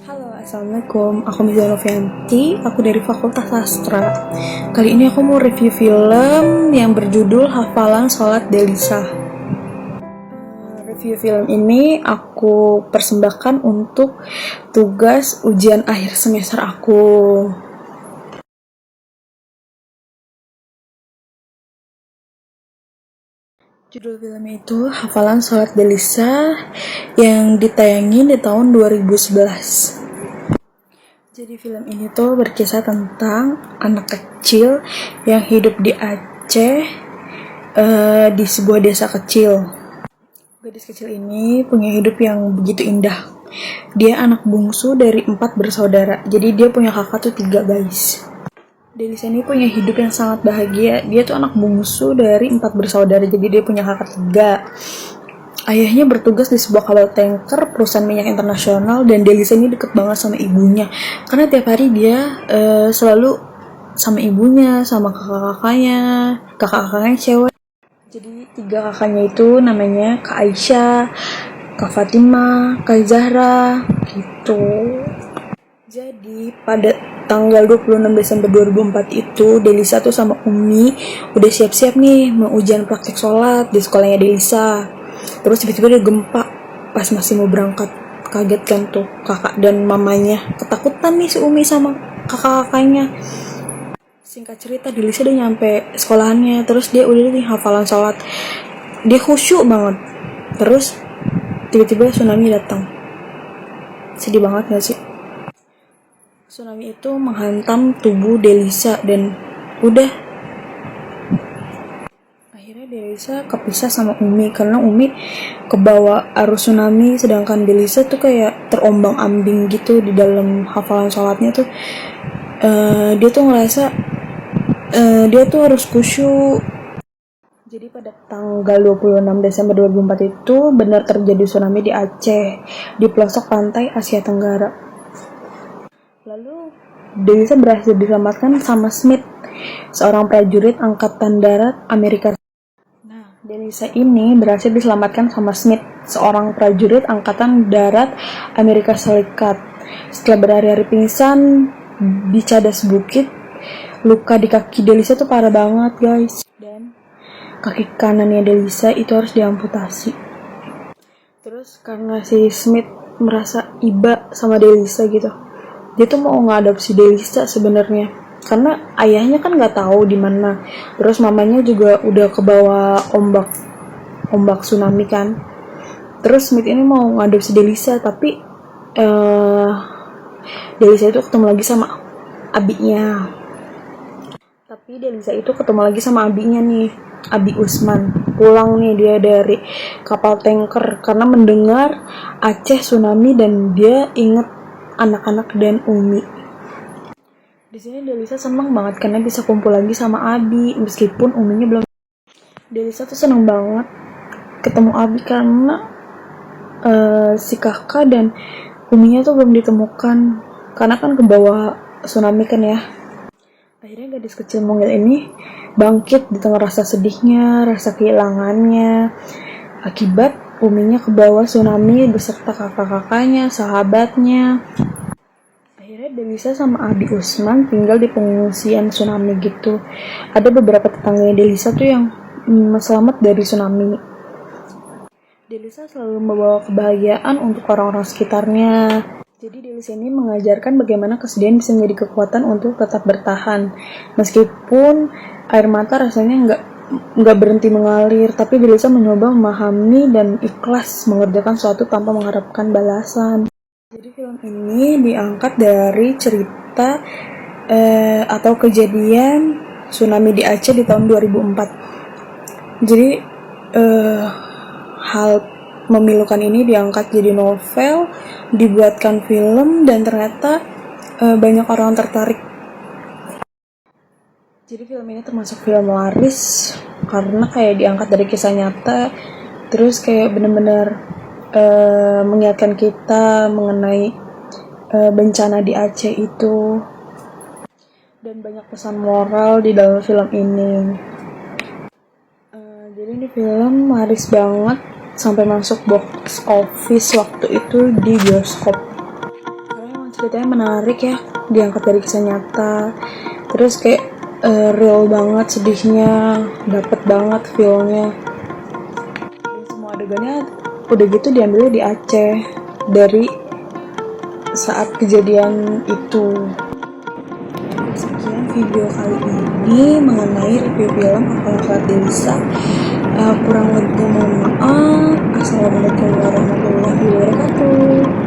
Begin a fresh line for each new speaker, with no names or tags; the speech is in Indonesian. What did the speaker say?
Halo, Assalamualaikum. Aku Miza Novianti, aku dari Fakultas Sastra. Kali ini aku mau review film yang berjudul Hafalan Sholat Delisa. Review film ini aku persembahkan untuk tugas ujian akhir semester aku. Judul film itu Hafalan Sholat Delisa yang ditayangin di tahun 2011. Jadi film ini tuh berkisah tentang anak kecil yang hidup di Aceh, di sebuah desa kecil. Gadis kecil ini punya hidup yang begitu indah. Dia anak bungsu dari 4 bersaudara. Jadi dia punya kakak tuh 3 guys. Delisa ini punya hidup yang sangat bahagia. Dia tuh anak bungsu dari 4 bersaudara. Jadi dia punya kakak 3. Ayahnya bertugas di sebuah kapal tanker perusahaan minyak internasional, dan Delisa ini deket banget sama ibunya karena tiap hari dia selalu sama ibunya, sama kakak-kakaknya cewek. Jadi 3 kakaknya itu namanya Kak Aisyah, Kak Fatima, Kak Zahra gitu. Jadi pada tanggal 26 Desember 2004 itu Delisa tuh sama Umi udah siap-siap nih mau ujian praktek sholat di sekolahnya Delisa. Terus tiba-tiba ada gempa pas masih mau berangkat. Kaget kan tuh kakak dan mamanya, ketakutan nih si Umi sama kakak-kakaknya. Singkat cerita, Delisa udah nyampe sekolahannya. Terus dia udah nih hafalan sholat, dia khusyuk banget. Terus tiba-tiba tsunami datang. Sedih banget gak sih? Tsunami itu menghantam tubuh Delisa dan udah, akhirnya Delisa kepisah sama Umi karena Umi kebawa arus tsunami, sedangkan Delisa tuh kayak terombang-ambing gitu di dalam hafalan sholatnya tuh. Dia tuh ngerasa dia tuh harus khusyuk. Jadi pada tanggal 26 Desember 2004 itu benar terjadi tsunami di Aceh, di pelosok pantai Asia Tenggara. Lalu Delisa berhasil diselamatkan sama Smith, seorang prajurit angkatan darat Amerika. Nah, Delisa ini berhasil diselamatkan sama Smith, seorang prajurit angkatan darat Amerika Serikat. Setelah berhari-hari pingsan di cadas bukit, luka di kaki Delisa tuh parah banget guys. Dan kaki kanannya Delisa itu harus diamputasi. Terus karena si Smith merasa iba sama Delisa gitu, dia tuh mau ngadopsi Delisa sebenarnya karena ayahnya kan nggak tahu di mana. Terus mamanya juga udah kebawa ombak tsunami kan. Terus Smith ini mau ngadopsi Delisa, tapi Delisa itu ketemu lagi sama abinya. Tapi Delisa itu ketemu lagi sama abinya nih, Abi Usman. Pulang nih dia dari kapal tanker karena mendengar Aceh tsunami dan dia inget anak-anak dan Umi. Di sini Delisa seneng banget karena bisa kumpul lagi sama Abi meskipun Uminya belum. Delisa tuh seneng banget ketemu Abi karena si kakak dan Uminya tuh belum ditemukan karena kan kebawa tsunami kan ya. Akhirnya gadis kecil mungil ini bangkit di tengah rasa sedihnya, rasa kehilangannya akibat Uminya kebawa tsunami beserta kakak-kakaknya, sahabatnya. Akhirnya Delisa sama Abi Usman tinggal di pengungsian tsunami gitu. Ada beberapa tetangganya Delisa tuh yang selamat dari tsunami. Delisa selalu membawa kebahagiaan untuk orang-orang sekitarnya. Jadi Delisa ini mengajarkan bagaimana kesedihan bisa menjadi kekuatan untuk tetap bertahan. Meskipun air mata rasanya nggak berhenti mengalir, tapi Delisa mencoba memahami dan ikhlas mengerjakan sesuatu tanpa mengharapkan balasan. Jadi film ini diangkat dari cerita atau kejadian tsunami di Aceh di tahun 2004. Jadi hal memilukan ini diangkat jadi novel, dibuatkan film, dan ternyata banyak orang tertarik. Jadi film ini termasuk film laris karena kayak diangkat dari kisah nyata, terus kayak benar-benar mengingatkan kita mengenai bencana di Aceh itu, dan banyak pesan moral di dalam film ini. Jadi ini film laris banget sampai masuk box office waktu itu di bioskop. Karena ceritanya menarik ya, diangkat dari kisah nyata, terus kayak real banget sedihnya, dapet banget feelnya. Dan semua adegannya udah gitu diambilnya di Aceh dari saat kejadian itu. Sekian video kali ini mengenai review film Akhlak Desa. Kurang lebih mohon maaf. Assalamualaikum warahmatullahi wabarakatuh.